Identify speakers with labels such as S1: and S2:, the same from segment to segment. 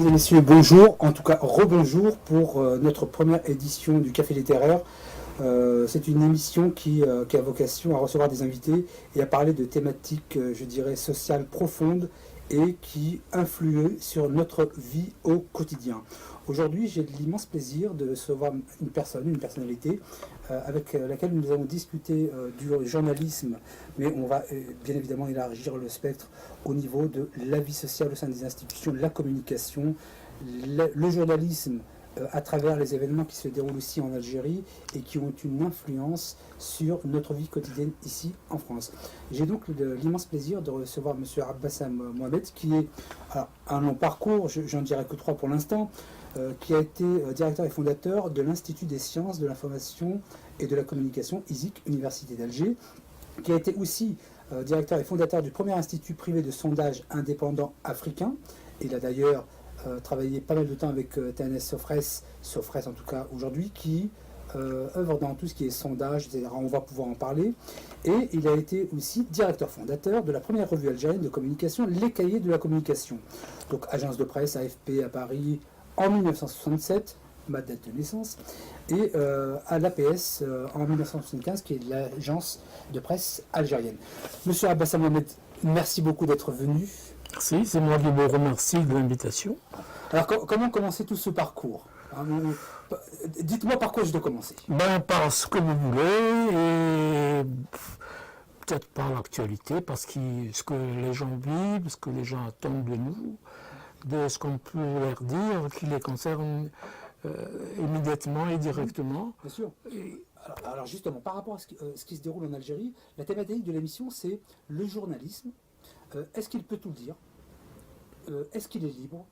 S1: Mesdames et messieurs, bonjour, en tout cas rebonjour pour notre première édition du Café littéraire. C'est une émission qui a vocation à recevoir des invités et à parler de thématiques, je dirais, sociales profondes et qui influent sur notre vie au quotidien. Aujourd'hui, j'ai l'immense plaisir de recevoir une personnalité avec laquelle nous allons discuter du journalisme, mais on va bien évidemment élargir le spectre au niveau de la vie sociale au sein des institutions, la communication, le journalisme à travers les événements qui se déroulent aussi en Algérie et qui ont une influence sur notre vie quotidienne ici en France. J'ai donc l'immense plaisir de recevoir M. Abbassam Mohamed, qui est un long parcours, j'en dirais que 3 pour l'instant, qui a été directeur et fondateur de l'Institut des sciences de l'information et de la communication, ISIC, Université d'Alger, qui a été aussi directeur et fondateur du premier institut privé de sondage indépendant africain. Il a d'ailleurs travaillé pas mal de temps avec TNS Sofres en tout cas aujourd'hui, qui œuvre dans tout ce qui est sondage, etc. On va pouvoir en parler. Et il a été aussi directeur fondateur de la première revue algérienne de communication, Les Cahiers de la communication. Donc agence de presse, AFP à Paris en 1967, ma date de naissance, et à l'APS en 1975, qui est l'agence de presse algérienne. Monsieur Abbassam Mohamed, merci beaucoup d'être venu.
S2: Merci, c'est moi qui vous remercie de l'invitation.
S1: Alors, comment commencer tout ce parcours? Dites-moi par quoi je dois commencer.
S2: Par ce que vous voulez, et peut-être par l'actualité, parce que ce que les gens vivent, ce que les gens attendent de nous, de ce qu'on peut leur dire, qui les concerne immédiatement et directement.
S1: Bien sûr. Alors justement, par rapport à ce qui se déroule en Algérie, la thématique de l'émission, c'est le journalisme. Est-ce qu'il peut tout dire? Est-ce qu'il est libre?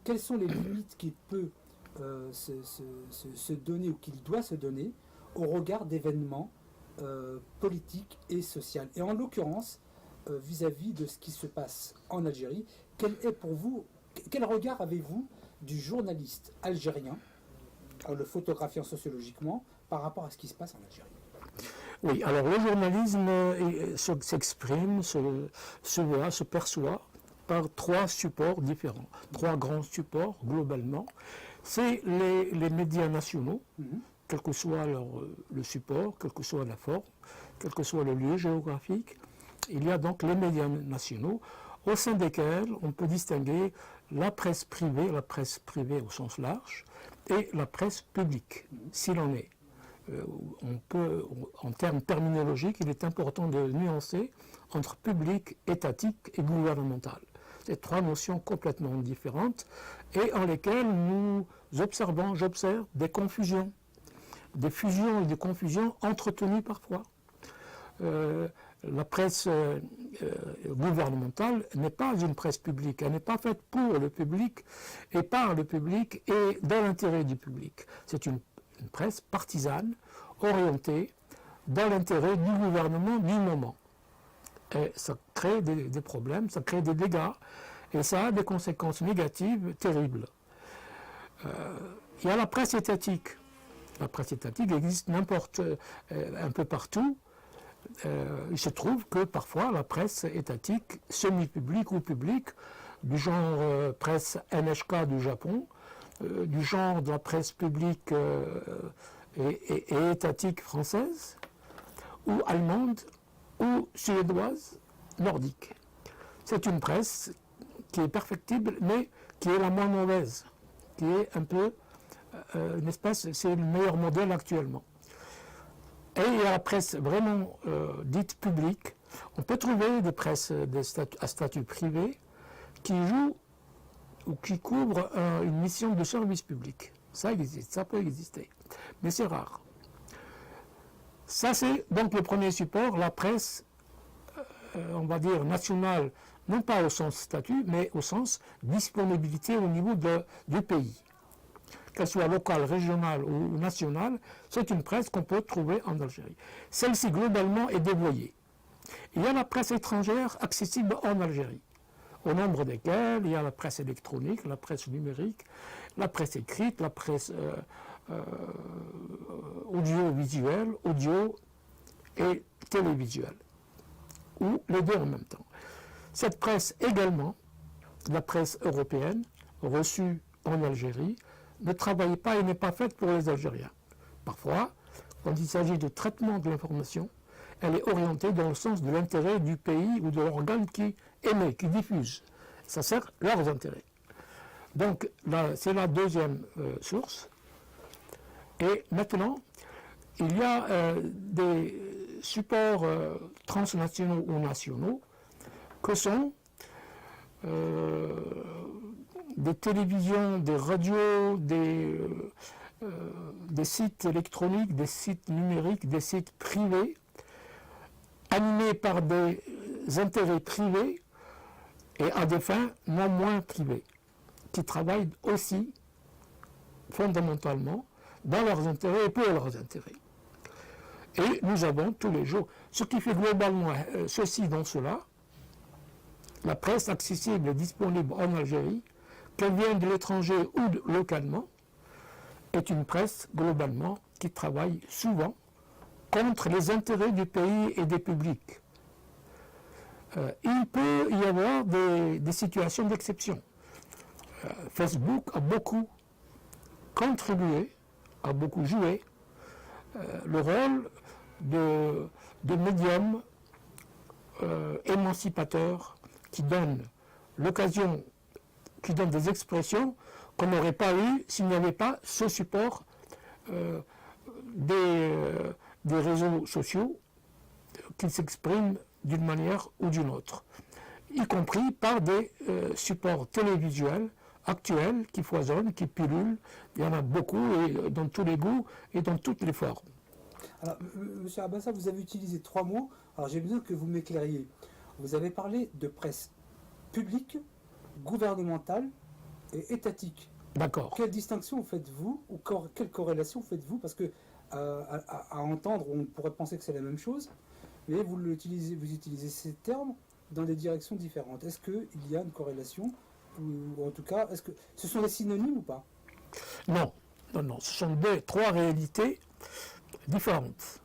S1: Quelles sont les limites qu'il peut se donner ou qu'il doit se donner au regard d'événements politiques et sociaux? Et en l'occurrence, vis-à-vis de ce qui se passe en Algérie, quel regard avez-vous du journaliste algérien, en le photographiant sociologiquement, par rapport à ce qui se passe en Algérie?
S2: Oui, alors le journalisme s'exprime, se voit, se perçoit par 3 supports différents, 3 grands supports globalement. C'est les médias nationaux, quel que soit le support, quelle que soit la forme, quel que soit le lieu géographique. Il y a donc les médias nationaux, au sein desquels on peut distinguer la presse privée au sens large, et la presse publique, s'il en est. En termes terminologiques, il est important de nuancer entre public, étatique et gouvernemental. C'est 3 notions complètement différentes et en lesquelles j'observe des confusions, des fusions et des confusions entretenues parfois. La presse gouvernementale n'est pas une presse publique, elle n'est pas faite pour le public et par le public et dans l'intérêt du public. C'est une presse partisane, orientée dans l'intérêt du gouvernement du moment. Et ça crée des problèmes, ça crée des dégâts, et ça a des conséquences négatives terribles. Il y a la presse étatique. La presse étatique existe un peu partout. Il se trouve que parfois la presse étatique, semi-publique ou publique, du genre presse NHK du Japon, du genre de la presse publique et étatique française, ou allemande, ou suédoise, nordique. C'est une presse qui est perfectible, mais qui est la moins mauvaise, qui est un peu, n'est-ce pas, c'est le meilleur modèle actuellement. Et il y a la presse vraiment dite publique. On peut trouver des presses à statut privé qui jouent ou qui couvrent une mission de service public. Ça existe, ça peut exister, mais c'est rare. Ça, c'est donc le premier support, la presse, on va dire, nationale, non pas au sens statut, mais au sens disponibilité au niveau du pays. Qu'elle soit locale, régionale ou nationale, c'est une presse qu'on peut trouver en Algérie. Celle-ci, globalement, est dévoyée. Il y a la presse étrangère accessible en Algérie, au nombre desquelles il y a la presse électronique, la presse numérique, la presse écrite, la presse audiovisuelle, audio et télévisuelle, ou les deux en même temps. Cette presse également, la presse européenne, reçue en Algérie ne travaille pas et n'est pas faite pour les Algériens. Parfois, quand il s'agit de traitement de l'information, elle est orientée dans le sens de l'intérêt du pays ou de l'organe qui émet, qui diffuse. Ça sert leurs intérêts. Donc, c'est la deuxième source. Et maintenant, il y a des supports transnationaux ou nationaux que sont des télévisions, des radios, des sites électroniques, des sites numériques, des sites privés, animés par des intérêts privés et à des fins non moins privées, qui travaillent aussi fondamentalement dans leurs intérêts et pour leurs intérêts. Et nous avons tous les jours, ce qui fait globalement ceci dans cela, la presse accessible et disponible en Algérie, qu'elle vienne de l'étranger ou localement, est une presse globalement qui travaille souvent contre les intérêts du pays et des publics. Il peut y avoir des situations d'exception. Facebook a beaucoup contribué, a beaucoup joué le rôle de médium émancipateur qui donne l'occasion, qui donne des expressions qu'on n'aurait pas eues s'il n'y avait pas ce support des réseaux sociaux qui s'expriment d'une manière ou d'une autre, y compris par des supports télévisuels actuels qui foisonnent, qui pullulent. Il y en a beaucoup, et dans tous les goûts et dans toutes les formes.
S1: Alors, M. Abassa, vous avez utilisé 3 mots. Alors, j'ai besoin que vous m'éclairiez. Vous avez parlé de presse publique, gouvernementale et étatique.
S2: D'accord.
S1: Quelle distinction faites-vous, ou quelle corrélation faites-vous? Parce que, à entendre, on pourrait penser que c'est la même chose, mais vous utilisez ces termes dans des directions différentes. Est-ce qu'il y a une corrélation, ou en tout cas, est-ce que ce sont des synonymes ou pas?
S2: Non, non, non. Ce sont 3 réalités différentes.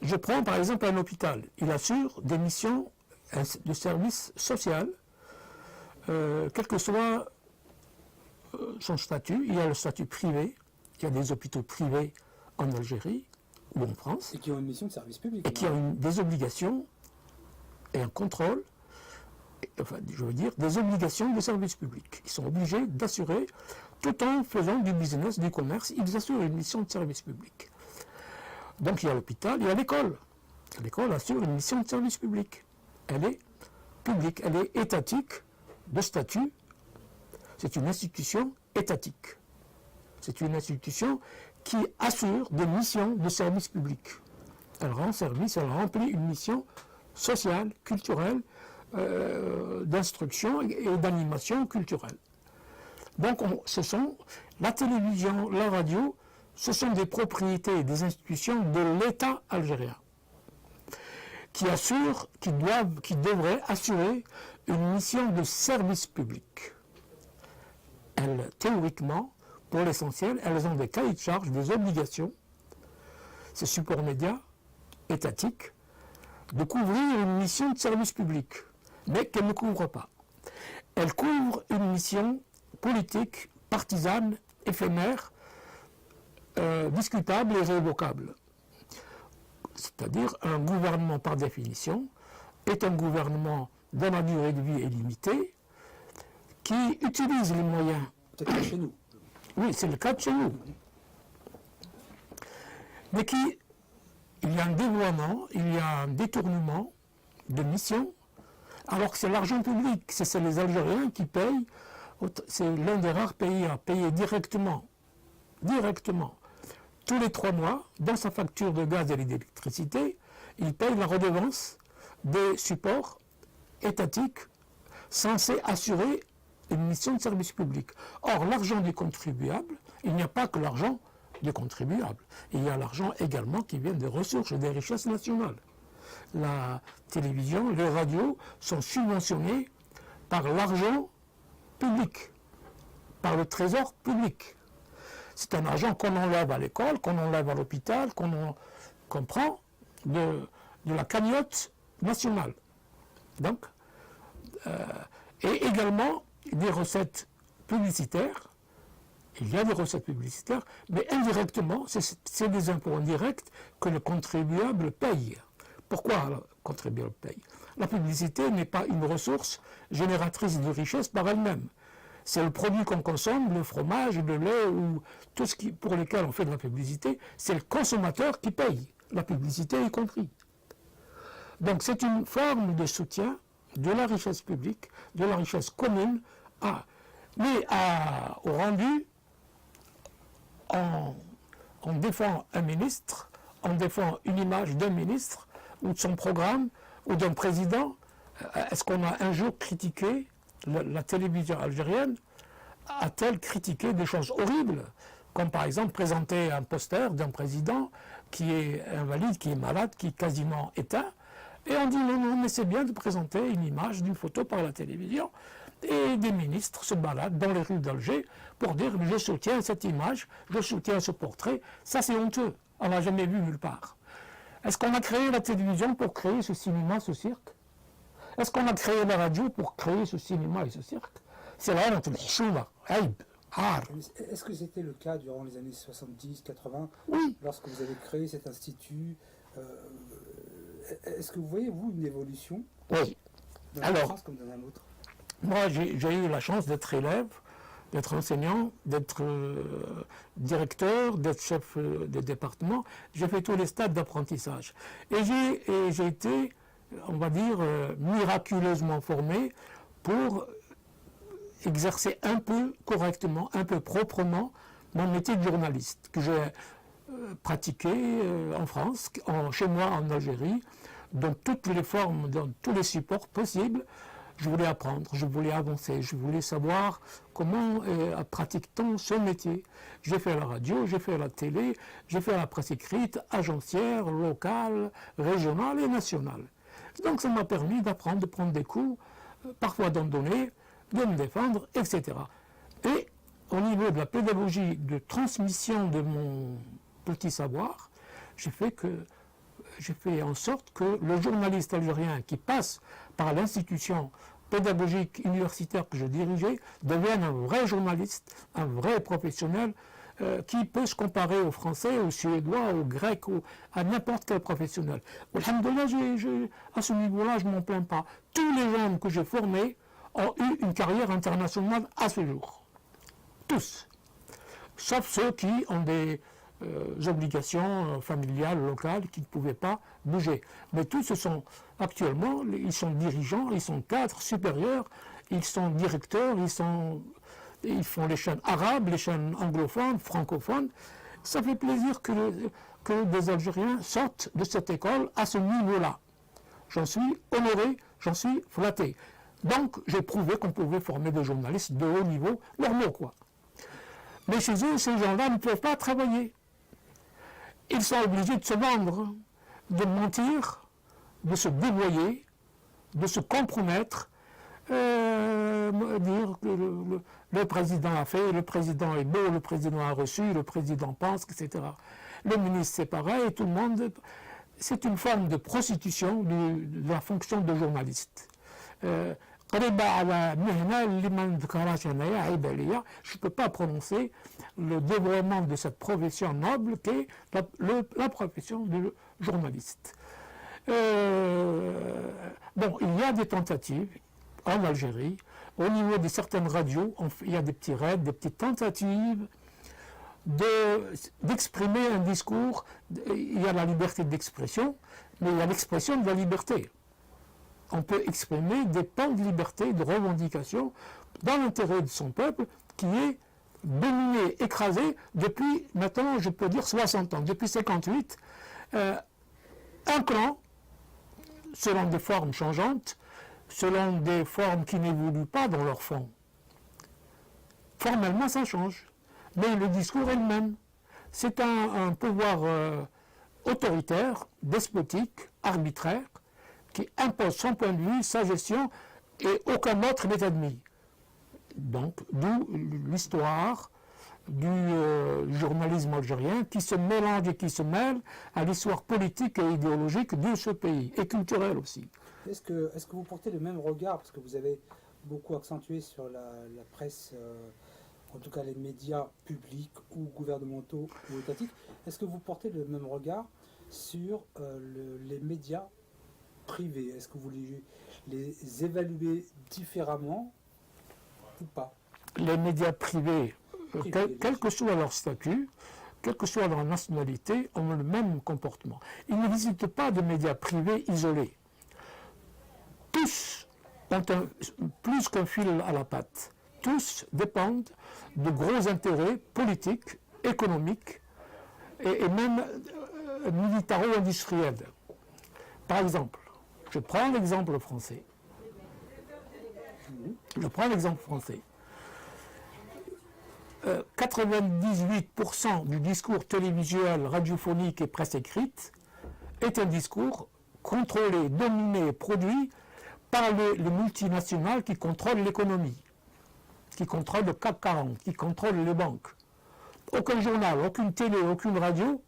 S2: Je prends par exemple un hôpital. Il assure des missions de service social, quel que soit son statut. Il y a le statut privé, il y a des hôpitaux privés en Algérie ou en France.
S1: Et qui ont une mission de service public.
S2: Et qui ont des obligations et un contrôle, enfin, je veux dire, des obligations de service public. Ils sont obligés d'assurer, tout en faisant du business, du commerce, ils assurent une mission de service public. Donc il y a l'hôpital, il y a l'école. L'école assure une mission de service public. Elle est publique, elle est étatique, de statut. C'est une institution étatique. C'est une institution qui assure des missions de service public. Elle rend service, elle remplit une mission sociale, culturelle, d'instruction et d'animation culturelle. Donc ce sont la télévision, la radio, ce sont des propriétés, des institutions de l'État algérien qui assurent, qui devraient assurer une mission de service public. Elles, théoriquement, pour l'essentiel, elles ont des cahiers de charges, des obligations, ces supports médias étatiques, de couvrir une mission de service public, mais qu'elles ne couvrent pas. Elles couvrent une mission politique, partisane, éphémère, discutable et révocable. C'est-à-dire un gouvernement par définition est un gouvernement dont la durée de vie est limitée, qui utilise les moyens.
S1: Peut-être chez nous.
S2: Oui, c'est le cas de chez nous. Mais il y a un dévoiement, il y a un détournement de mission, alors que c'est l'argent public, c'est les Algériens qui payent. C'est l'un des rares pays à payer directement, tous les 3 mois, dans sa facture de gaz et d'électricité, il paye la redevance des supports étatiques censés assurer une mission de service public. Or, l'argent des contribuables, il n'y a pas que l'argent des contribuables. Il y a l'argent également qui vient des ressources et des richesses nationales. La télévision, les radios sont subventionnés par l'argent public, par le trésor public. C'est un argent qu'on enlève à l'école, qu'on enlève à l'hôpital, qu'on prend de la cagnotte nationale. Donc, Et également des recettes publicitaires. Il y a des recettes publicitaires, mais indirectement, c'est des impôts indirects que le contribuable paye. Pourquoi le contribuable paye? La publicité n'est pas une ressource génératrice de richesse par elle-même. C'est le produit qu'on consomme, le fromage, le lait ou tout ce pour lequel on fait de la publicité, c'est le consommateur qui paye, la publicité y compris. Donc c'est une forme de soutien de la richesse publique, de la richesse commune, au rendu, on défend un ministre, on défend une image d'un ministre, ou de son programme, ou d'un président. Est-ce qu'on a un jour critiqué la télévision algérienne? A-t-elle critiqué des choses horribles, comme par exemple présenter un poster d'un président qui est invalide, qui est malade, qui est quasiment éteint, et on dit non, mais c'est bien de présenter une image d'une photo par la télévision, et des ministres se baladent dans les rues d'Alger pour dire je soutiens cette image, je soutiens ce portrait. Ça c'est honteux, on n'a jamais vu nulle part. Est-ce qu'on a créé la télévision pour créer ce cinéma, ce cirque? Est-ce qu'on a créé la radio pour créer ce cinéma et ce cirque? C'est la honte,
S1: Est-ce que c'était le cas durant les années 70-80,
S2: oui,
S1: lorsque vous avez créé cet institut? Est-ce que vous voyez, vous, une évolution
S2: oui.
S1: dans un sens comme dans un autre?
S2: Moi, j'ai eu la chance d'être élève, d'être enseignant, d'être directeur, d'être chef de département. J'ai fait tous les stades d'apprentissage. Et j'ai été, on va dire, miraculeusement formé pour exercer un peu correctement, un peu proprement mon métier de journaliste, que j'ai pratiqué en France, chez moi en Algérie, dans toutes les formes, dans tous les supports possibles. Je voulais apprendre, je voulais avancer, je voulais savoir comment pratique-t-on ce métier. J'ai fait la radio, j'ai fait la télé, j'ai fait la presse écrite, agencière, locale, régionale et nationale. Donc ça m'a permis d'apprendre, de prendre des coups, parfois d'en donner, de me défendre, etc. Et au niveau de la pédagogie de transmission de mon petit savoir, j'ai fait en sorte que le journaliste algérien qui passe par l'institution pédagogique universitaire que je dirigeais devienne un vrai journaliste, un vrai professionnel qui peut se comparer aux Français, aux Suédois, aux Grecs, à n'importe quel professionnel. Alhamdoulilah, à ce niveau-là, je ne m'en plains pas. Tous les jeunes que j'ai formés ont eu une carrière internationale à ce jour. Tous. Sauf ceux qui ont des obligations familiales, locales, qui ne pouvaient pas bouger. Mais tous ce sont, actuellement, ils sont dirigeants, ils sont cadres supérieurs, ils sont directeurs, ils font les chaînes arabes, les chaînes anglophones, francophones. Ça fait plaisir que des Algériens sortent de cette école à ce niveau-là. J'en suis honoré, j'en suis flatté. Donc, j'ai prouvé qu'on pouvait former des journalistes de haut niveau, normaux, quoi. Mais chez eux, ces gens-là ne peuvent pas travailler. Ils sont obligés de se vendre, de mentir, de se dévoyer, de se compromettre, dire que le président a fait, le président est beau, le président a reçu, le président pense, etc. Le ministre, c'est pareil, tout le monde. C'est une forme de prostitution de la fonction de journaliste. Je ne peux pas prononcer le dévoiement de cette profession noble qu'est la profession de journaliste. Bon, il y a des tentatives en Algérie, au niveau de certaines radios, il y a des petits raids, des petites tentatives d'exprimer un discours. Il y a la liberté d'expression, mais il y a l'expression de la liberté. On peut exprimer des pans de liberté, de revendication, dans l'intérêt de son peuple, qui est dominé, écrasé, depuis, maintenant, je peux dire 60 ans, depuis 58, un clan, selon des formes changeantes, selon des formes qui n'évoluent pas dans leur fond. Formellement, ça change, mais le discours est le même. C'est un pouvoir autoritaire, despotique, arbitraire, qui impose son point de vue, sa gestion, et aucun autre n'est admis. Donc, d'où l'histoire du journalisme algérien qui se mélange et qui se mêle à l'histoire politique et idéologique de ce pays, et culturelle aussi.
S1: Est-ce que vous portez le même regard, parce que vous avez beaucoup accentué sur la presse, en tout cas les médias publics ou gouvernementaux ou étatiques. Est-ce que vous portez le même regard sur les médias privés? Est-ce que vous les évaluez différemment ou pas?
S2: Les médias privés, quel que soit leur statut, quelle que soit leur nationalité, ont le même comportement. Il n'existe pas de médias privés isolés. Tous ont plus qu'un fil à la patte. Tous dépendent de gros intérêts politiques, économiques et même militaro-industriels. Par exemple, je prends l'exemple français. 98% du discours télévisuel, radiophonique et presse écrite est un discours contrôlé, dominé, produit par les multinationales qui contrôlent l'économie, qui contrôlent le CAC 40, qui contrôlent les banques. Aucun journal, aucune télé, aucune radio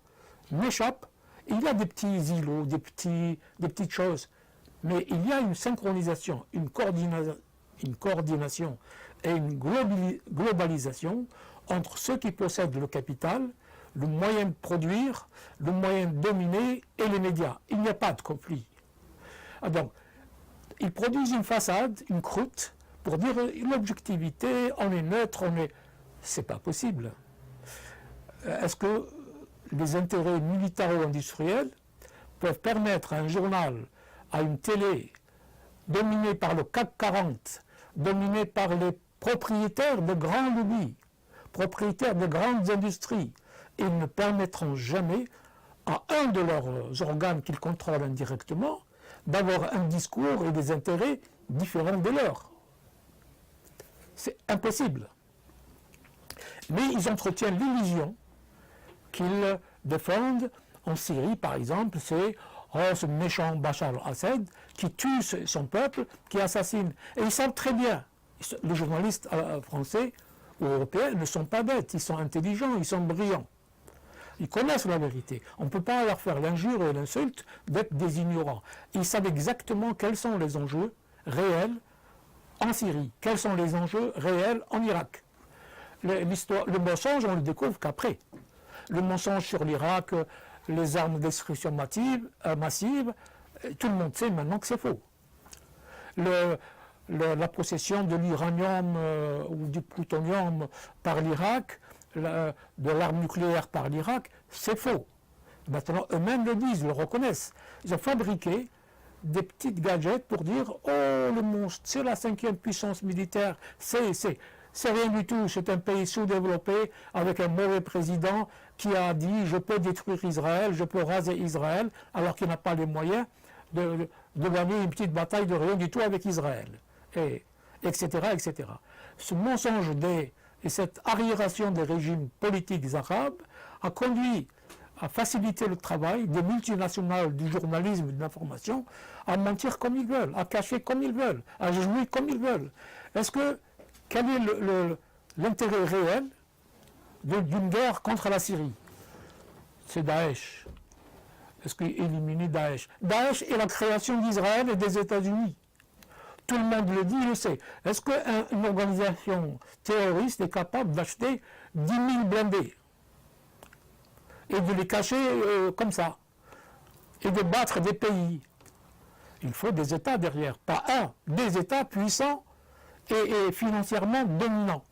S2: n'échappe. Il y a des petits îlots, des petites choses, mais il y a une synchronisation, une coordination et une globalisation entre ceux qui possèdent le capital, le moyen de produire, le moyen de dominer et les médias. Il n'y a pas de conflit. Donc, ils produisent une façade, une croûte, pour dire l'objectivité, on est neutre, c'est pas possible. Est-ce que les intérêts militaro-industriels peuvent permettre à un journal, à une télé, dominée par le CAC 40, dominée par les propriétaires de grands lobbies, propriétaires de grandes industries, ils ne permettront jamais à un de leurs organes qu'ils contrôlent indirectement d'avoir un discours et des intérêts différents des leurs. C'est impossible. Mais ils entretiennent l'illusion qu'ils défendent en Syrie, par exemple, c'est ce méchant Bachar al-Assad qui tue son peuple, qui assassine. Et ils savent très bien, les journalistes français ou européens ne sont pas bêtes, ils sont intelligents, ils sont brillants. Ils connaissent la vérité. On ne peut pas leur faire l'injure et l'insulte d'être des ignorants. Ils savent exactement quels sont les enjeux réels en Syrie, quels sont les enjeux réels en Irak. Le mensonge, on le découvre qu'après. Le mensonge sur l'Irak, les armes de destruction massive, tout le monde sait maintenant que c'est faux. La possession de l'uranium ou du plutonium par l'Irak, de l'arme nucléaire par l'Irak, c'est faux. Maintenant, eux-mêmes le disent, le reconnaissent. Ils ont fabriqué des petites gadgets pour dire « Oh, le monstre, c'est la 5e puissance militaire, c'est rien du tout, c'est un pays sous-développé avec un mauvais président qui a dit je peux détruire Israël, je peux raser Israël, alors qu'il n'a pas les moyens de gagner une petite bataille de rien du tout avec Israël, et, etc., etc. Ce mensonge et cette arriération des régimes politiques arabes a conduit à faciliter le travail des multinationales du journalisme et de l'information à mentir comme ils veulent, à cacher comme ils veulent, à jouer comme ils veulent. Quel est l'intérêt réel d'une guerre contre la Syrie? C'est Daesh. Est-ce qu'éliminer Daesh? Daesh est la création d'Israël et des États-Unis. Tout le monde le dit, il le sait. Est-ce qu'une organisation terroriste est capable d'acheter 10 000 blindés et de les cacher comme ça et de battre des pays? Il faut des États derrière, pas des États puissants et financièrement dominants.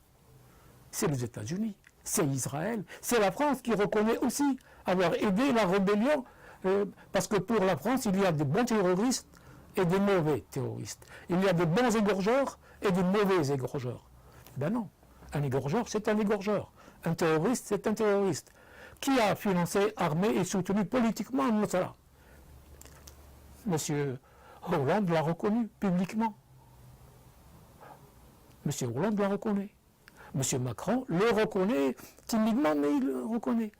S2: C'est les États-Unis, c'est Israël, c'est la France qui reconnaît aussi avoir aidé la rébellion, parce que pour la France, il y a des bons terroristes et des mauvais terroristes. Il y a des bons égorgeurs et des mauvais égorgeurs. Ben non, un égorgeur, c'est un égorgeur. Un terroriste, c'est un terroriste. Qui a financé, armé et soutenu politiquement Al-Nusra? Monsieur Hollande l'a reconnu publiquement. Monsieur Hollande le reconnaît. Monsieur Macron le reconnaît timidement, mais il le reconnaît.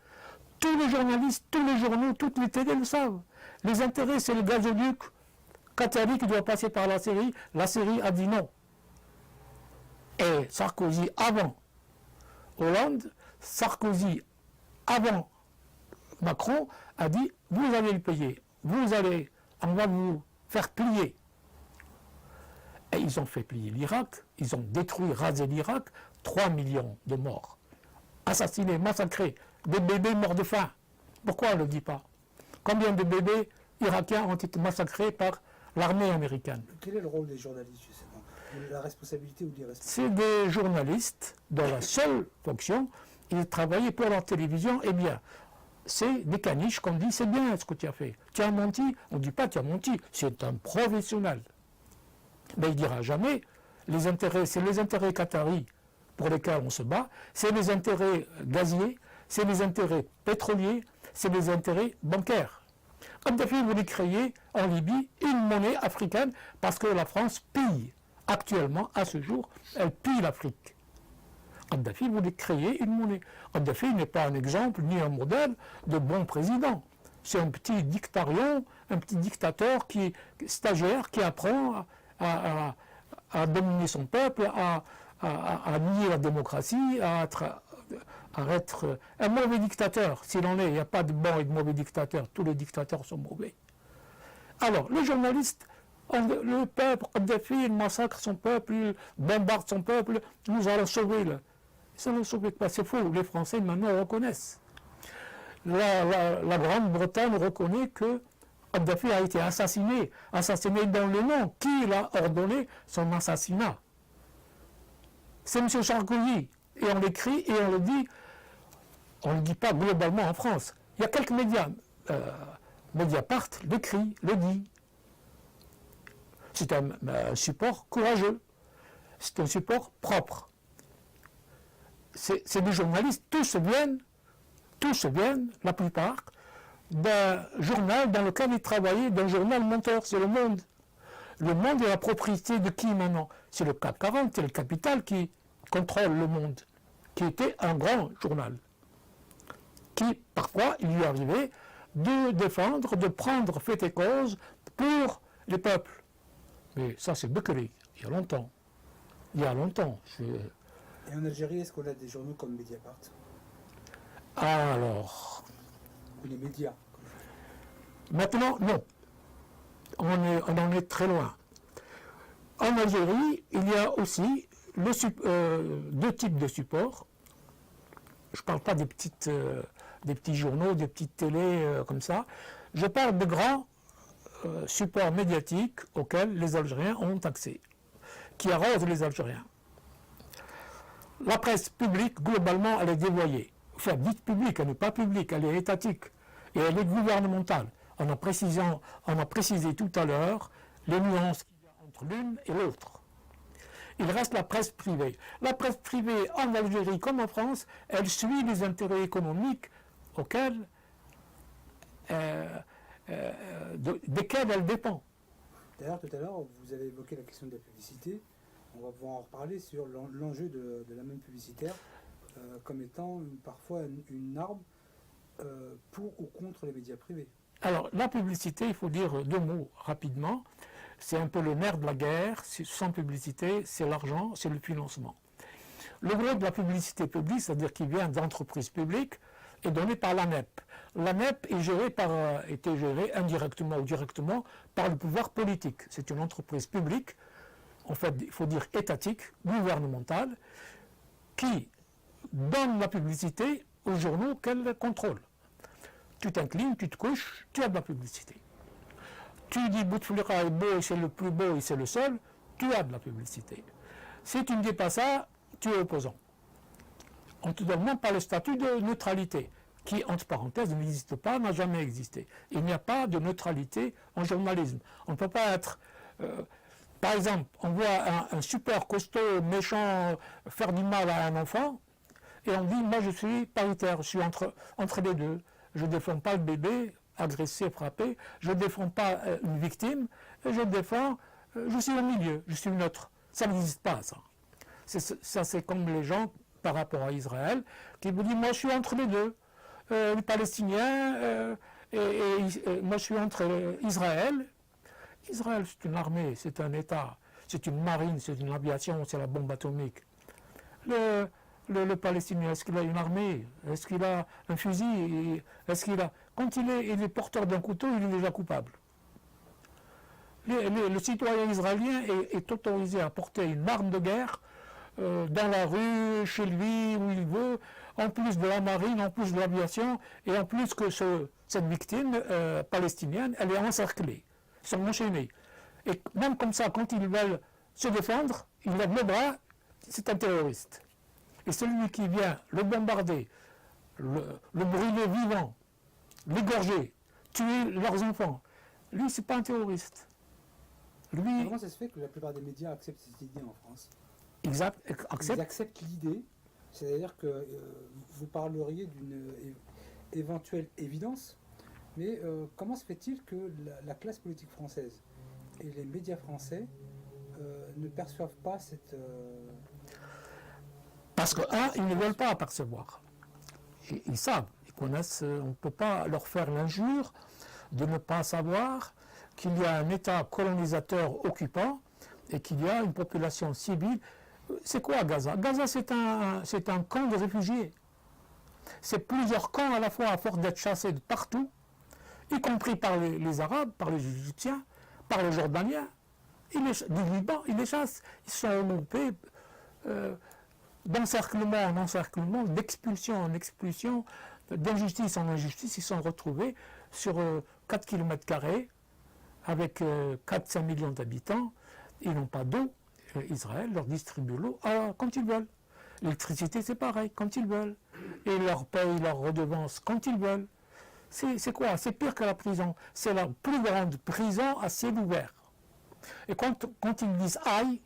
S2: Tous les journalistes, tous les journaux, toutes les télés le savent. Les intérêts, c'est le gazoduc qatari qui doit passer par la Syrie. La Syrie a dit non. Et Sarkozy avant Hollande, Sarkozy avant Macron a dit vous allez le payer, on va vous faire plier. Et ils ont fait plier l'Irak, ils ont détruit, rasé l'Irak, 3 millions de morts. Assassinés, massacrés, des bébés morts de faim. Pourquoi on ne le dit pas? Combien de bébés irakiens ont été massacrés par l'armée américaine?
S1: Quel est le rôle des journalistes, justement? La responsabilité ou
S2: C'est
S1: l'irresponsabilité?
S2: des journalistes dont la seule fonction, ils travaillaient pour la télévision. Eh bien, c'est des caniches qu'on dit, c'est bien ce que tu as fait. Tu as menti? On ne dit pas tu as menti, c'est un professionnel. Mais il ne dira jamais, c'est les intérêts qataris pour lesquels on se bat, c'est les intérêts gaziers, c'est les intérêts pétroliers, c'est les intérêts bancaires. Kadhafi voulait créer en Libye une monnaie africaine parce que la France pille. Actuellement, à ce jour, elle pille l'Afrique. Kadhafi voulait créer une monnaie. Kadhafi n'est pas un exemple ni un modèle de bon président. C'est un petit dictarion, un petit dictateur stagiaire qui apprend à dominer son peuple, à nier la démocratie, à être un mauvais dictateur, s'il en est. Il n'y a pas de bon et de mauvais dictateurs. Tous les dictateurs sont mauvais. Alors, les journalistes, le peuple, Kadhafi, il massacre son peuple, il bombarde son peuple, nous allons sauver. Ça ne sauve pas, c'est faux. Les Français maintenant reconnaissent. La Grande-Bretagne reconnaît que Kadhafi a été assassiné dans le nom. Qui l'a ordonné son assassinat? C'est M. Sarkozy. Et on l'écrit et on le dit. On ne le dit pas globalement en France. Il y a quelques médias. Mediapart l'écrit, le dit. C'est un support courageux. C'est un support propre. C'est des journalistes, tous viennent, la plupart, d'un journal dans lequel ils travaillaient, d'un journal monteur, c'est Le Monde. Le Monde est la propriété de qui maintenant? C'est le CAC 40, c'est le capital qui contrôle Le Monde, qui était un grand journal, qui, parfois, il lui arrivait de défendre, de prendre fait et cause pour les peuples. Mais ça, c'est Bekele, il y a longtemps. Et
S1: en Algérie, est-ce qu'on a des journaux comme Mediapart?
S2: Alors...
S1: Ou les médias?
S2: Maintenant, non. On en est très loin. En Algérie, il y a aussi deux types de supports. Je ne parle pas des petits journaux, des petites télés comme ça. Je parle de grands supports médiatiques auxquels les Algériens ont accès, qui arrosent les Algériens. La presse publique, globalement, elle est dévoyée. Enfin, dite publique, elle n'est pas publique, elle est étatique. Et elle est gouvernementale. On a précisé tout à l'heure les nuances qu'il y a entre l'une et l'autre. Il reste la presse privée. La presse privée en Algérie comme en France, elle suit les intérêts économiques desquels elle dépend.
S1: D'ailleurs, tout à l'heure, vous avez évoqué la question de la publicité. On va pouvoir en reparler sur l'enjeu de la manne publicitaire comme étant parfois une arme pour ou contre les médias privés.
S2: Alors, la publicité, il faut dire deux mots rapidement. C'est un peu le nerf de la guerre. Sans publicité, c'est l'argent, c'est le financement. Le gros de la publicité publique, c'est-à-dire qui vient d'entreprises publiques, est donné par l'ANEP. L'ANEP était gérée indirectement ou directement par le pouvoir politique. C'est une entreprise publique, en fait, il faut dire étatique, gouvernementale, qui donne la publicité aux journaux qu'elle contrôle. Tu t'inclines, tu te couches, tu as de la publicité. Tu dis Bouteflika est beau et c'est le plus beau et c'est le seul, tu as de la publicité. Si tu ne dis pas ça, tu es opposant. On ne te donne même pas le statut de neutralité, qui, entre parenthèses, n'existe pas, n'a jamais existé. Il n'y a pas de neutralité en journalisme. On ne peut pas être... par exemple, on voit un super costaud, méchant, faire du mal à un enfant, et on dit, moi je suis paritaire, je suis entre les deux. Je ne défends pas le bébé agressé, frappé, je ne défends pas une victime, je suis au milieu, je suis neutre. Ça n'existe pas, ça. Ça, c'est comme les gens par rapport à Israël, qui vous disent, moi je suis entre les deux. Les Palestiniens, moi je suis entre Israël. Israël, c'est une armée, c'est un État, c'est une marine, c'est une aviation, c'est la bombe atomique. Le Palestinien, est-ce qu'il a une armée? Est-ce qu'il a un fusil? Quand il est porteur d'un couteau, il est déjà coupable. Le citoyen israélien est autorisé à porter une arme de guerre dans la rue, chez lui, où il veut, en plus de la marine, en plus de l'aviation, et en plus que cette victime palestinienne, elle est encerclée, ils sont enchaînés. Et même comme ça, quand ils veulent se défendre, ils lèvent le bras, c'est un terroriste. Et celui qui vient le bombarder, le brûler vivant, l'égorger, tuer leurs enfants, lui, c'est pas un terroriste. Lui,
S1: comment ça se fait que la plupart des médias acceptent cette idée en France? Ils
S2: accepte.
S1: acceptent l'idée, c'est-à-dire que vous parleriez d'une éventuelle évidence, mais comment se fait-il que la classe politique française et les médias français ne perçoivent pas cette...
S2: Parce que, ils ne veulent pas apercevoir. Ils savent, ils connaissent, on ne peut pas leur faire l'injure de ne pas savoir qu'il y a un État colonisateur occupant et qu'il y a une population civile. C'est quoi Gaza? Gaza, c'est un camp de réfugiés. C'est plusieurs camps à la fois, à force d'être chassés de partout, y compris par les Arabes, par les Égyptiens, par les Jordaniens, du Liban, ils les chassent. Ils sont regroupés d'encerclement en encerclement, d'expulsion en expulsion, d'injustice en injustice. Ils sont retrouvés sur 4 km² avec 4-5 millions d'habitants. Ils n'ont pas d'eau. Israël leur distribue l'eau quand ils veulent. L'électricité, c'est pareil, quand ils veulent. Et ils leur payent leur redevance quand ils veulent. C'est quoi? C'est pire que la prison. C'est la plus grande prison à ciel ouvert. Et quand ils disent aïe,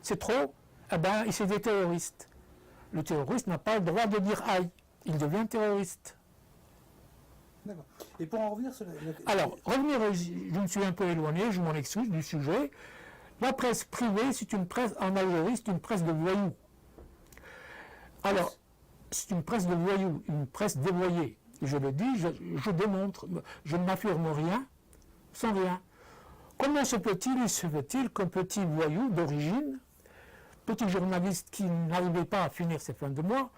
S2: c'est trop, eh ben, c'est des terroristes. Le terroriste n'a pas le droit de dire aïe. Il devient terroriste.
S1: D'accord. Et pour en revenir sur
S2: Alors, je me suis un peu éloigné, je m'en excuse du sujet. La presse privée, c'est une presse, en Algérie, c'est une presse de voyous. Alors, c'est une presse de voyous, une presse dévoyée. Je le dis, je démontre, je ne m'affirme rien, sans rien. Comment se fait-il qu'un petit voyou d'origine, petit journaliste qui n'arrivait pas à finir ses fins de mois,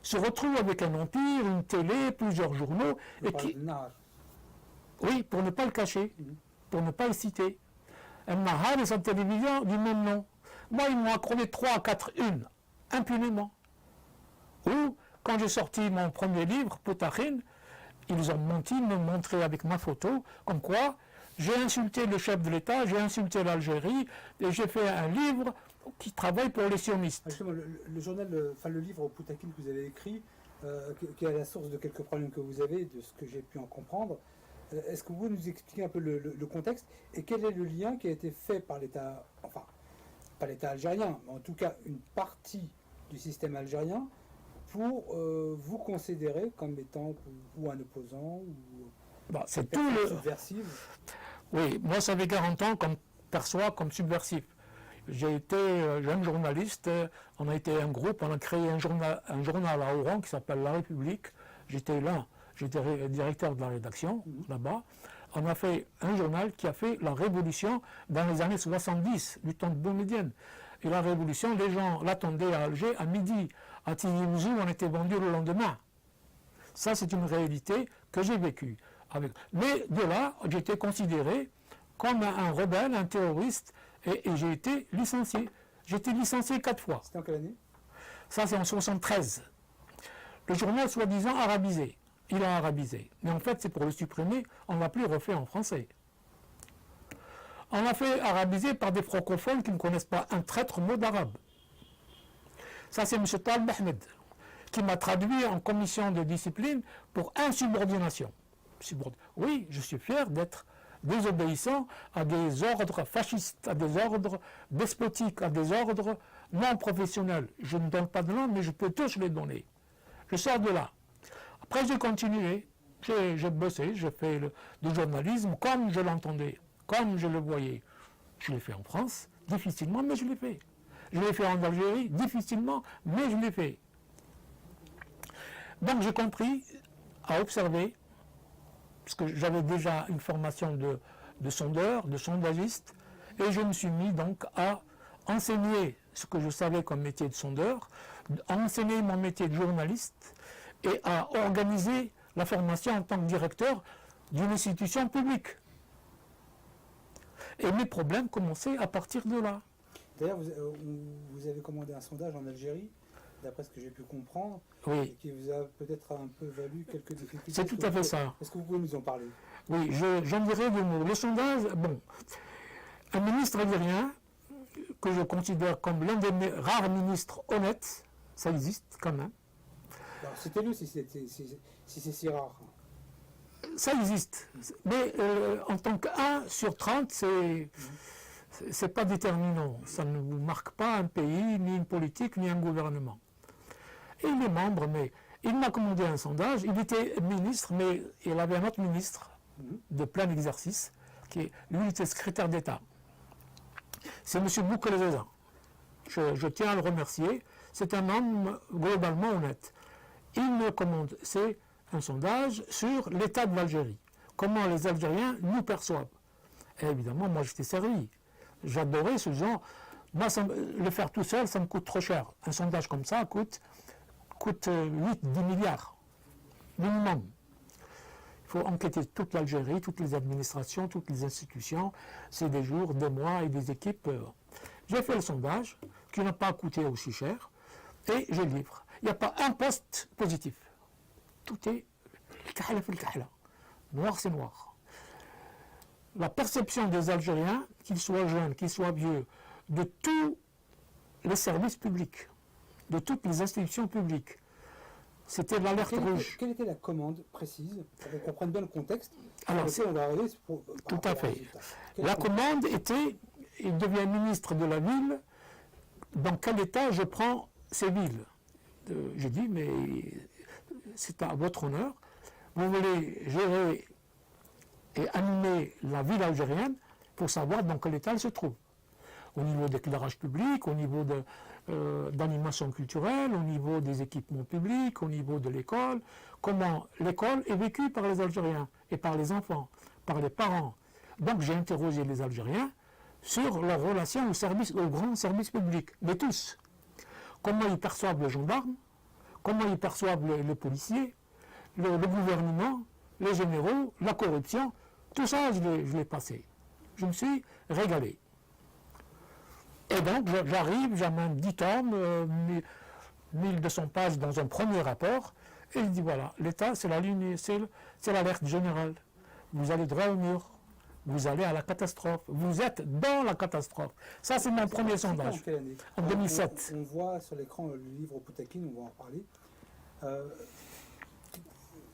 S2: se retrouve avec un empire, une télé, plusieurs journaux, et qui... Oui, pour ne pas le cacher, pour ne pas le citer. Un Nahar et sa télévision du même nom. Moi, ils m'ont accordé 3 à 4 unes, impunément. Ou, quand j'ai sorti mon premier livre, Potachin, ils ont menti, me montré avec ma photo, comme quoi j'ai insulté le chef de l'État, j'ai insulté l'Algérie, et j'ai fait un livre qui travaille pour les sionistes.
S1: Justement, le journal, le livre Potachin que vous avez écrit, qui est à la source de quelques problèmes que vous avez, de ce que j'ai pu en comprendre, est-ce que vous pouvez nous expliquer un peu le contexte et quel est le lien qui a été fait par l'État, enfin, pas l'État algérien, mais en tout cas une partie du système algérien pour vous considérer comme étant ou un opposant ou
S2: c'est tout le
S1: subversif?
S2: Oui, moi ça fait 40 ans qu'on me perçoit comme subversif. J'ai été jeune journaliste, on a été un groupe, on a créé un journal à Oran qui s'appelle La République. J'étais directeur de la rédaction là-bas. On a fait un journal qui a fait la révolution dans les années 70, du temps de Boumedienne. Et la révolution, les gens l'attendaient à Alger à midi. À Tizi Ouzou, on était vendu le lendemain. Ça, c'est une réalité que j'ai vécue. Mais de là, j'ai été considéré comme un rebelle, un terroriste, et j'ai été licencié. J'ai été licencié 4 fois.
S1: C'était en quelle année?
S2: Ça, c'est en 73. Le journal, soi-disant, arabisé. Il a arabisé. Mais en fait, c'est pour le supprimer, on ne l'a plus refait en français. On l'a fait arabiser par des francophones qui ne connaissent pas un traître mot d'arabe. Ça, c'est M. Tal Ahmed, qui m'a traduit en commission de discipline pour insubordination. Oui, je suis fier d'être désobéissant à des ordres fascistes, à des ordres despotiques, à des ordres non professionnels. Je ne donne pas de nom, mais je peux tous les donner. Je sors de là. Après, j'ai continué, j'ai bossé, j'ai fait du journalisme comme je l'entendais, comme je le voyais. Je l'ai fait en France, difficilement, mais je l'ai fait. Je l'ai fait en Algérie, difficilement, mais je l'ai fait. Donc j'ai compris à observer, parce que j'avais déjà une formation de sondeur, de sondagiste, et je me suis mis donc à enseigner ce que je savais comme métier de sondeur, à enseigner mon métier de journaliste, et à organiser la formation en tant que directeur d'une institution publique. Et mes problèmes commençaient à partir de là.
S1: D'ailleurs, vous avez commandé un sondage en Algérie, d'après ce que j'ai pu comprendre,
S2: Oui.
S1: et qui vous a peut-être un peu valu quelques difficultés.
S2: C'est tout à fait ça.
S1: Est-ce que vous pouvez nous en parler?
S2: Oui, j'en dirai deux mots. Le sondage, bon, un ministre algérien, que je considère comme l'un des rares ministres honnêtes, ça existe quand même.
S1: Alors, citez-le si c'est si rare.
S2: Ça existe, mais en tant qu'un sur 30, c'est pas déterminant. Ça ne vous marque pas un pays, ni une politique, ni un gouvernement. Et il est membre, mais il m'a commandé un sondage. Il était ministre, mais il avait un autre ministre de plein exercice, lui, il était secrétaire d'État. C'est M. Boukelzeza. Je tiens à le remercier. C'est un homme globalement honnête. Il me commande, c'est un sondage sur l'état de l'Algérie. Comment les Algériens nous perçoivent. Et évidemment, moi j'étais servi. J'adorais ce genre. Moi, le faire tout seul, ça me coûte trop cher. Un sondage comme ça coûte 8-10 milliards. Minimum. Il faut enquêter toute l'Algérie, toutes les administrations, toutes les institutions. C'est des jours, des mois et des équipes. J'ai fait le sondage, qui n'a pas coûté aussi cher, et je livre. Il n'y a pas un poste positif. Tout est noir, c'est noir. La perception des Algériens, qu'ils soient jeunes, qu'ils soient vieux, de tous les services publics, de toutes les institutions publiques, c'était l'alerte rouge.
S1: Quelle était la commande précise, pour qu'on comprenne bien le contexte?
S2: Alors,
S1: on va arriver
S2: tout à fait. La commande était, il devient ministre de la ville, dans quel état je prends ces villes? Je dis, mais c'est à votre honneur, vous voulez gérer et animer la ville algérienne pour savoir dans quel état elle se trouve. Au niveau d'éclairage public, au niveau d'animation culturelle, au niveau des équipements publics, au niveau de l'école, comment l'école est vécue par les Algériens et par les enfants, par les parents. Donc j'ai interrogé les Algériens sur leur relation au grand service public, mais tous. Comment ils perçoivent le gendarme, comment ils perçoivent les policiers, le gouvernement, les généraux, la corruption, tout ça je l'ai passé. Je me suis régalé. Et donc j'arrive, j'amène 10 tomes, 1200 pages dans un premier rapport, et je dis voilà, l'État c'est la ligne, c'est l'alerte générale. Vous allez droit au mur, vous allez à la catastrophe, vous êtes dans la catastrophe. Ça c'est mon premier sondage.
S1: En quelle année?
S2: En 2007.
S1: On voit sur l'écran le livre Poutakin, on va en parler.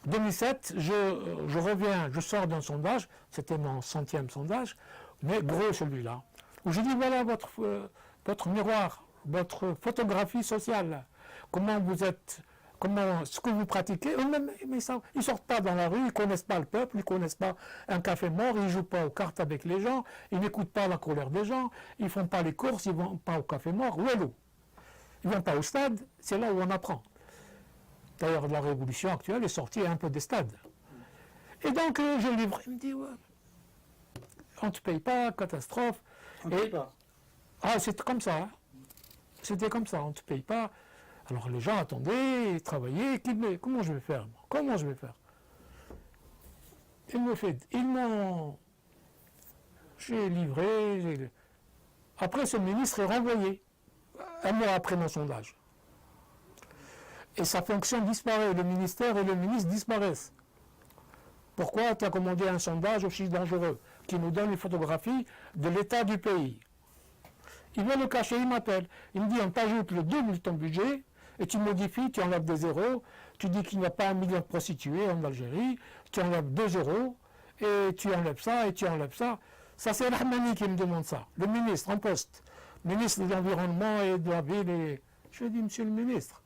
S2: 2007, je reviens, je sors d'un sondage, c'était mon 100e sondage, mais gros celui-là, où j'ai dit voilà votre miroir, votre photographie sociale, comment vous êtes, ce que vous pratiquez, eux-mêmes, mais ça, ils ne sortent pas dans la rue, ils ne connaissent pas le peuple, ils ne connaissent pas un café mort, ils ne jouent pas aux cartes avec les gens, ils n'écoutent pas la colère des gens, ils ne font pas les courses, ils ne vont pas au café mort, où est l'eau? Ils ne vont pas au stade, c'est là où on apprend. D'ailleurs, la révolution actuelle est sortie un peu des stades. Et donc, je livre, il me dit, ouais, on ne te paye pas, catastrophe.
S1: On ne paye pas.
S2: Ah, c'était comme ça. Hein. C'était comme ça, on ne te paye pas. Alors les gens attendaient, travaillaient, comment je vais faire? Comment je vais faire? J'ai livré. Après, ce ministre est renvoyé, un mois après mon sondage. Et sa fonction disparaît, le ministère et le ministre disparaissent. Pourquoi tu as commandé un sondage aussi dangereux, qui nous donne une photographie de l'état du pays? Il veut le cacher, il m'appelle. Il me dit, on t'ajoute le double de ton budget, et tu modifies, tu enlèves des zéros, tu dis qu'il n'y a pas 1 million de prostituées en Algérie, tu enlèves 2 euros, et tu enlèves ça, et tu enlèves ça. Ça, c'est Rahmani qui me demande ça, le ministre en poste, ministre de l'Environnement et de la Ville. Et... Je dis, monsieur le ministre,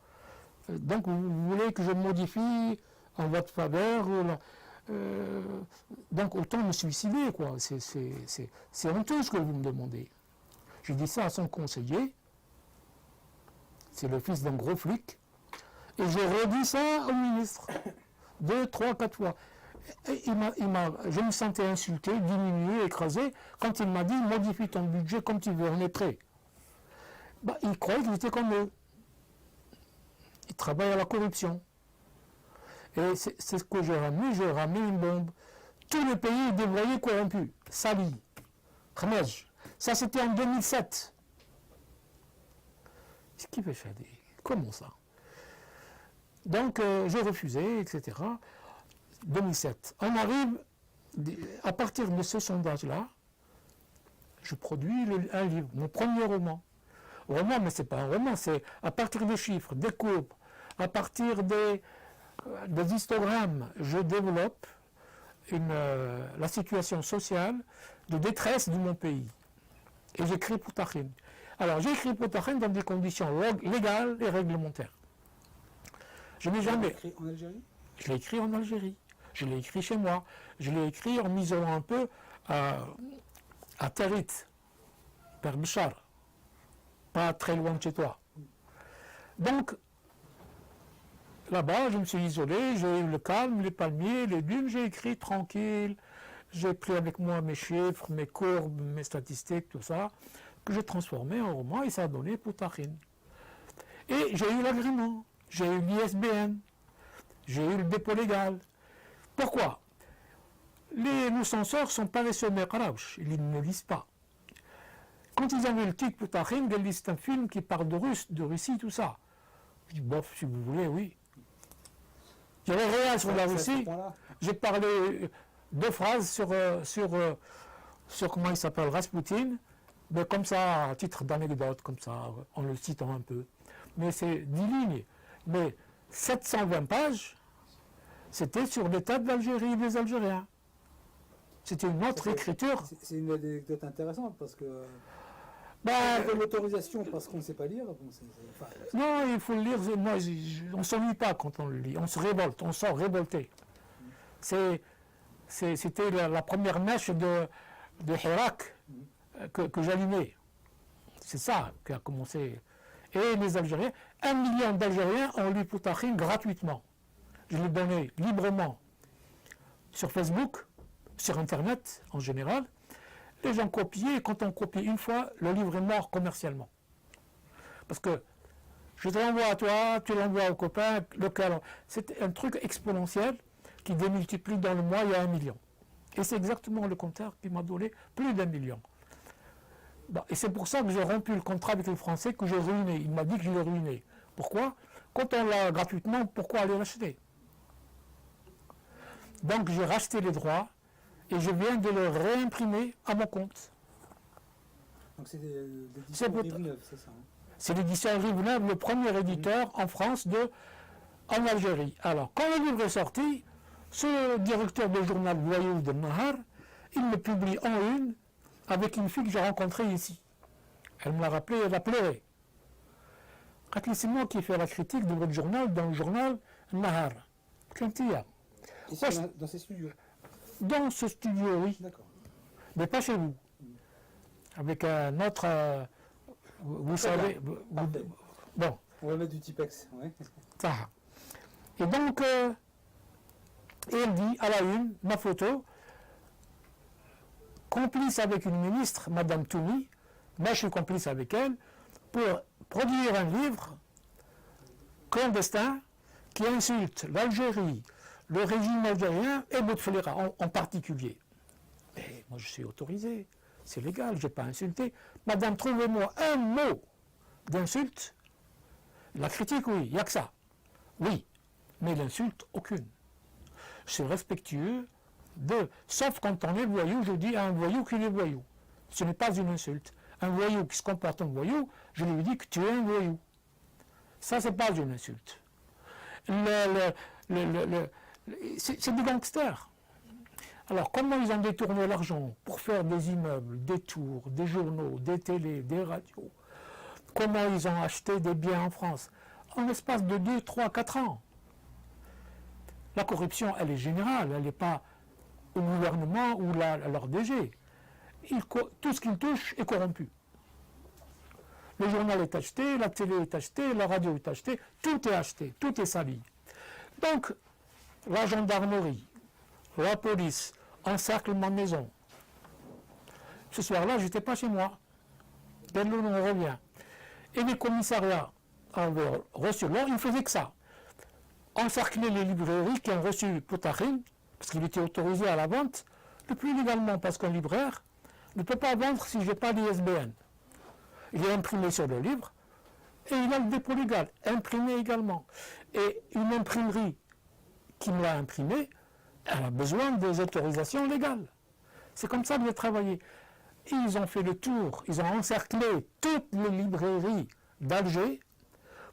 S2: donc vous voulez que je modifie en votre faveur donc autant me suicider, quoi. C'est honteux ce que vous me demandez. J'ai dit ça à son conseiller, c'est le fils d'un gros flic, et j'ai redit ça au ministre, 2, 3, 4 fois. Et je me sentais insulté, diminué, écrasé, quand il m'a dit modifie ton budget comme tu veux, on est prêt. Bah, il croyait que j'étais comme eux. Il travaille à la corruption. Et c'est ce que j'ai ramené une bombe. Tout le pays est dévoyé, corrompu, sali. Khmej. Ça, c'était en 2007. Ce qui fait faire des... Comment ça? Donc, j'ai refusé, etc. 2007. On arrive, à partir de ce sondage-là, je produis un livre, mon premier roman. Roman, mais ce n'est pas un roman, c'est à partir des chiffres, des courbes, à partir des histogrammes, je développe la situation sociale de détresse de mon pays. Et j'écris Poutachin. Alors, j'ai écrit Poutachin dans des conditions légales et réglementaires. Je n'ai jamais...
S1: écrit en Algérie?
S2: Je l'ai écrit en Algérie. Je l'ai écrit chez moi. Je l'ai écrit en m'isolant un peu à Territ, vers Bichar, pas très loin de chez toi. Donc, là-bas, je me suis isolé, j'ai eu le calme, les palmiers, les dunes, j'ai écrit tranquille. J'ai pris avec moi mes chiffres, mes courbes, mes statistiques, tout ça, que j'ai transformé en roman et ça a donné Poutachin. Et j'ai eu l'agrément, j'ai eu l'ISBN, j'ai eu le dépôt légal. Pourquoi? Nos censeurs sont paresseux, mais ils ne lisent pas. Quand ils ont vu le titre Poutachin, ils disent c'est un film qui parle de Russie, tout ça. Je dis, bof, si vous voulez, oui. J'avais rien sur la Russie. J'ai parlé 2 phrases sur comment il s'appelle, Rasputin, mais comme ça, à titre d'anecdote, comme ça, en le citant un peu. Mais c'est 10 lignes. Mais 720 pages, c'était sur l'état de l'Algérie et des Algériens. C'était une autre écriture.
S1: C'est une anecdote intéressante parce que...
S2: Ben,
S1: on donne l'autorisation parce qu'on ne sait pas lire. Bon,
S2: non, il faut le lire. Moi, on ne s'ennuie pas quand on le lit. On se révolte, on sort révolté. C'était la première mèche de Hirak que j'allumais. C'est ça qui a commencé. Et les Algériens, 1 million d'Algériens ont lu Poutachin gratuitement. Je l'ai donné librement sur Facebook, sur Internet en général. Les gens copiaient, et quand on copie une fois, le livre est mort commercialement. Parce que je te l'envoie à toi, tu l'envoies au copain, local. C'est un truc exponentiel qui démultiplie dans le mois, il y a 1 million. Et c'est exactement le contraire qui m'a donné plus d'1 million. Bon, et c'est pour ça que j'ai rompu le contrat avec les Français, que j'ai ruiné. Il m'a dit que je l'ai ruiné. Pourquoi? Quand on l'a gratuitement, pourquoi aller l'acheter? Donc j'ai racheté les droits et je viens de le réimprimer à mon compte.
S1: Donc c'est l'édition Rive-Neuve, c'est ça?
S2: C'est l'édition Rive-Neuve, le premier éditeur en France en Algérie. Alors, quand le livre est sorti, ce directeur du journal Voyou de Nahar, il me publie en une avec une fille que j'ai rencontrée ici. Elle me l'a rappelé, elle a pleuré. C'est moi qui ai fait la critique de votre journal dans le journal Nahar.
S1: Dans ces studios?
S2: Dans ce studio, oui.
S1: D'accord.
S2: Mais pas chez vous. Avec un autre... vous savez... bon.
S1: On va mettre du Tipex. Ouais.
S2: Ça. Et donc, elle dit à la une, ma photo, complice avec une ministre, Madame Toumi, moi je suis complice avec elle, pour produire un livre clandestin qui insulte l'Algérie, le régime algérien et Bouteflika en particulier. Mais moi je suis autorisé, c'est légal, je n'ai pas insulté. Madame, trouvez-moi un mot d'insulte. La critique, oui, il n'y a que ça. Oui, mais l'insulte, aucune. Je suis respectueux sauf quand on est voyou, je dis à un voyou qu'il est voyou. Ce n'est pas une insulte. Un voyou qui se comporte en voyou, je lui dis que tu es un voyou. Ça, c'est pas une insulte. C'est des gangsters. Alors, comment ils ont détourné l'argent pour faire des immeubles, des tours, des journaux, des télés, des radios? Comment ils ont acheté des biens en France? En l'espace de 2, 3, 4 ans. La corruption, elle est générale, elle n'est pas au gouvernement ou à leur DG. Tout ce qu'ils touchent est corrompu. Le journal est acheté, la télé est achetée, la radio est achetée, tout est acheté, tout est sali. Donc, la gendarmerie, la police encerclent ma maison. Ce soir-là, je n'étais pas chez moi. Dès le on revient. Et les commissariats avaient reçu l'ordre, ils ne faisaient que ça. Encercler les librairies qui ont reçu Poutachin, parce qu'il était autorisé à la vente, le plus légalement, parce qu'un libraire ne peut pas vendre si je n'ai pas l'ISBN. Il est imprimé sur le livre et il a le dépôt légal, imprimé également. Et une imprimerie qui me l'a imprimé, elle a besoin des autorisations légales. C'est comme ça que j'ai travaillé. Ils ont fait le tour, ils ont encerclé toutes les librairies d'Alger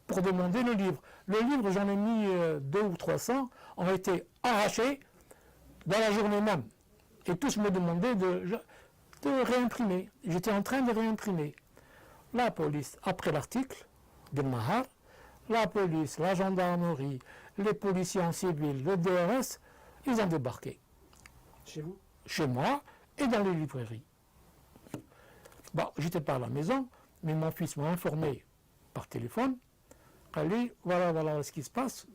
S2: pour demander le livre. Le livre, j'en ai mis 200 ou 300, ont été arrachés dans la journée même. Et tous me demandaient de réimprimer. J'étais en train de réimprimer. La police, après l'article de Mahar, la police, la gendarmerie, les policiers en civil, le DRS, ils ont débarqué.
S1: Chez vous?
S2: Chez moi et dans les librairies. Bon, j'étais pas à la maison, mais mon fils m'a informé par téléphone. Allez, voilà ce qui se passe.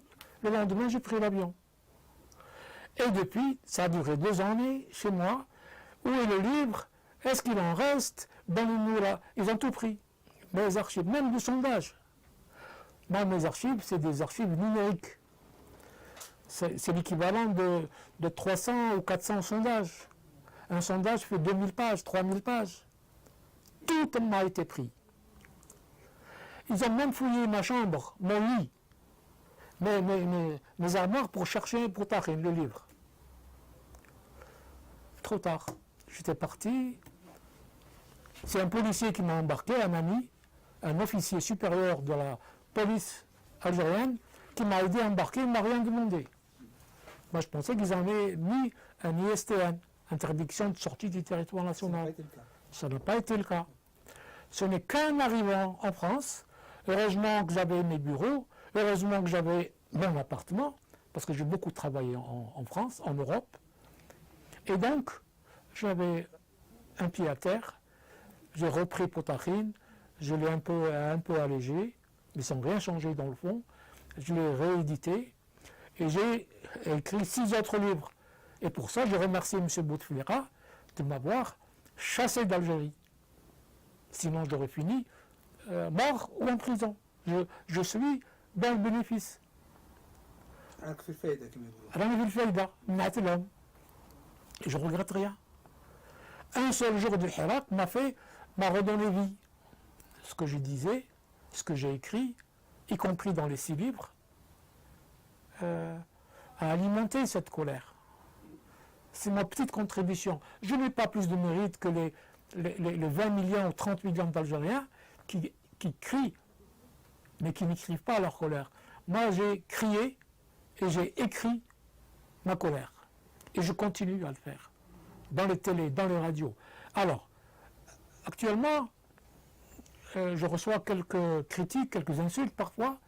S2: Le lendemain, j'ai pris l'avion. Et depuis, ça a duré 2 années chez moi. Où est le livre? Est-ce qu'il en reste? Donnez-nous là. Ils ont tout pris. Mes archives, même du sondage. Moi, mes archives, c'est des archives numériques. C'est l'équivalent de 300 ou 400 sondages. Un sondage fait 2000 pages, 3000 pages. Tout m'a été pris. Ils ont même fouillé ma chambre, mon lit, mes armoires pour chercher pour Tahrin, le livre. Trop tard. J'étais parti. C'est un policier qui m'a embarqué, un ami, un officier supérieur de la police algérienne, qui m'a aidé à embarquer, il ne m'a rien demandé. Moi, je pensais qu'ils avaient mis un ISTN, interdiction de sortie du territoire national. Ça n'a pas été le cas. Ce n'est qu'un arrivant en France. Heureusement que j'avais mes bureaux, heureusement que j'avais mon appartement, parce que j'ai beaucoup travaillé en France, en Europe. Et donc, j'avais un pied à terre. J'ai repris Potachine, je l'ai un peu allégé, mais sans rien changer dans le fond. Je l'ai réédité et j'ai écrit 6 autres livres. Et pour ça, je remercie M. Bouteflika de m'avoir chassé d'Algérie. Sinon, j'aurais fini mort ou en prison. Je suis dans le bénéfice. Et je ne regrette rien. Un seul jour de Hirak m'a redonné vie. Ce que je disais, ce que j'ai écrit, y compris dans les 6 livres, a alimenté cette colère. C'est ma petite contribution. Je n'ai pas plus de mérite que les 20 millions ou 30 millions d'Algériens qui crient, mais qui n'écrivent pas leur colère. Moi, j'ai crié et j'ai écrit ma colère. Et je continue à le faire. Dans les télés, dans les radios. Alors, actuellement, je reçois quelques critiques, quelques insultes parfois.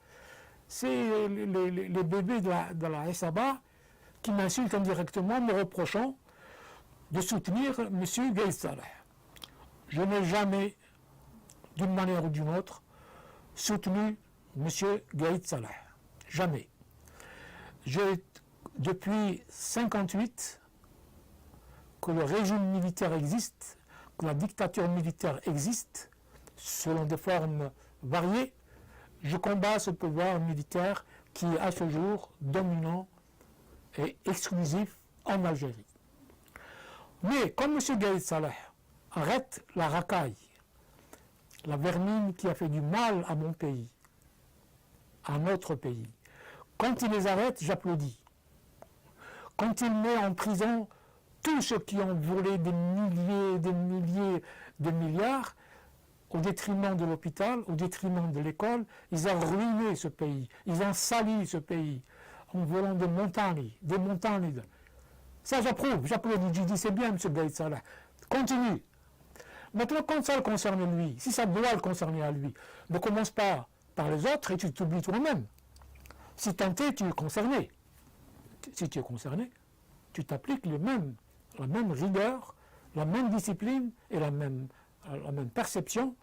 S2: C'est les bébés de la SABA qui m'insultent indirectement, me reprochant de soutenir M. Gaïd Salah. Je n'ai jamais, d'une manière ou d'une autre, soutenu M. Gaïd Salah. Jamais. Depuis 1958, que le régime militaire existe, que la dictature militaire existe, selon des formes variées, je combats ce pouvoir militaire qui est à ce jour dominant et exclusif en Algérie. Mais comme M. Gaïd Salah arrête la racaille, la vermine qui a fait du mal à mon pays, à notre pays, quand il les arrête, j'applaudis. Quand il met en prison tous ceux qui ont volé des milliers de milliards, au détriment de l'hôpital, au détriment de l'école, ils ont ruiné ce pays, ils ont sali ce pays, en volant des montagnes. Ça j'approuve, j'applaudis, je dis c'est bien M. Gaïd Salah, continue. Maintenant, quand ça le concerne lui, si ça doit le concerner à lui, ne commence pas par les autres et tu t'oublies toi-même. Si tant est, tu es concerné. Si tu es concerné, tu t'appliques la même rigueur, la même discipline et la même perception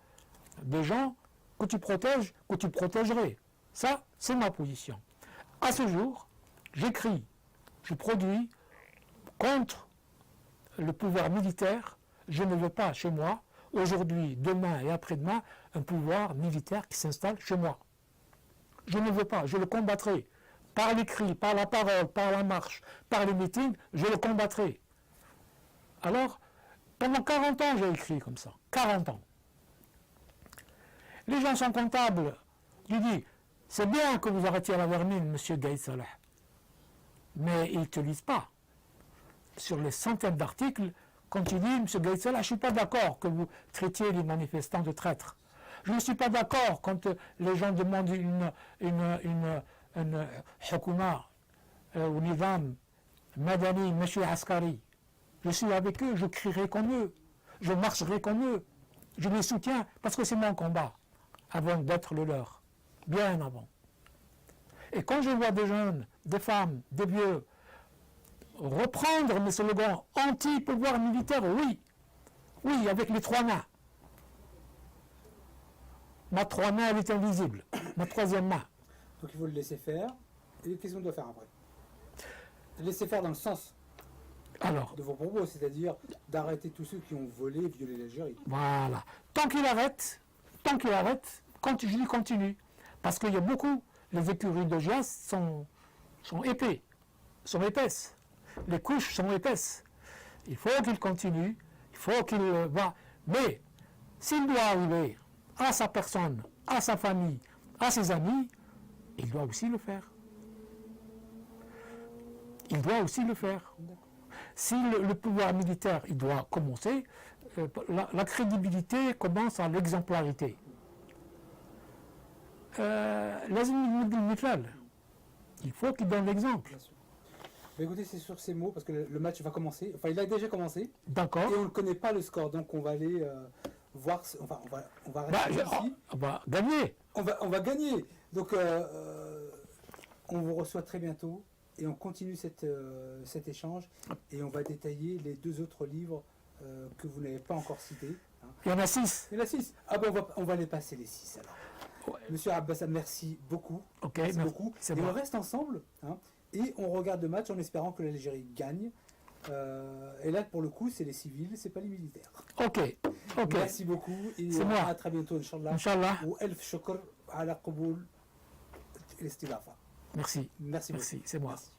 S2: des gens que tu protèges, que tu protégerais. Ça, c'est ma position. À ce jour, j'écris, je produis contre le pouvoir militaire. Je ne veux pas chez moi, aujourd'hui, demain et après-demain, un pouvoir militaire qui s'installe chez moi. Je ne veux pas, je le combattrai. Par l'écrit, par la parole, par la marche, par les meetings, je le combattrai. Alors, Pendant 40 ans, j'ai écrit comme ça. 40 ans. Les gens sont comptables. Je dis, c'est bien que vous arrêtiez la vermine, monsieur Gaïd Salah. Mais ils ne te lisent pas. Sur les centaines d'articles, quand tu dis, monsieur Gaïd Salah, je ne suis pas d'accord que vous traitiez les manifestants de traîtres. Je ne suis pas d'accord quand les gens demandent une hukuma, ou nidam, madani, monsieur askari. Je suis avec eux, je crierai comme eux, je marcherai comme eux, je les soutiens parce que c'est mon combat, avant d'être le leur, bien avant. Et quand je vois des jeunes, des femmes, des vieux, reprendre mes slogans anti-pouvoir militaire, oui, oui, avec les trois mains. Ma trois mains, elle est invisible, ma troisième main.
S1: Donc il faut le laisser faire. Et qu'est-ce qu'on doit faire après? Laisser faire dans le sens
S2: Alors,
S1: de vos propos, c'est-à-dire d'arrêter tous ceux qui ont volé et violé l'Algérie.
S2: voilà. Tant qu'il arrête, je dis continue. Parce qu'il y a beaucoup, les écuries de Gias sont épais, sont épaisses. Les couches sont épaisses. Il faut qu'il continue, il faut qu'il va. Mais s'il doit arriver à sa personne, à sa famille, à ses amis, il doit aussi le faire. Il doit aussi le faire. Si le pouvoir militaire, il doit commencer, la crédibilité commence à l'exemplarité. Il faut qu'il donne l'exemple.
S1: Mais écoutez, c'est sur ces mots, parce que le match va commencer. Enfin, il a déjà commencé.
S2: D'accord.
S1: Et on ne connaît pas le score, donc on va aller voir. Enfin, on va rester ici.
S2: On va gagner.
S1: On va gagner. Donc, on vous reçoit très bientôt et on continue cet échange et on va détailler les deux autres livres que vous n'avez pas encore cités. Hein.
S2: Il y en a 6.
S1: Il y en a 6. Ah ben on va les passer les 6 alors. Ouais. Monsieur Abbas, merci beaucoup.
S2: Ok,
S1: merci beaucoup. Et
S2: bon.
S1: on reste ensemble hein, et on regarde le match en espérant que l'Algérie gagne. Et là, pour le coup, c'est les civils, c'est pas les militaires.
S2: Ok.
S1: Merci beaucoup et à très bientôt, Inch'Allah.
S2: Inch'Allah.
S1: Ou elf shukr ala qaboul istilafa.
S2: Merci.
S1: Merci beaucoup.
S2: C'est moi.
S1: Merci.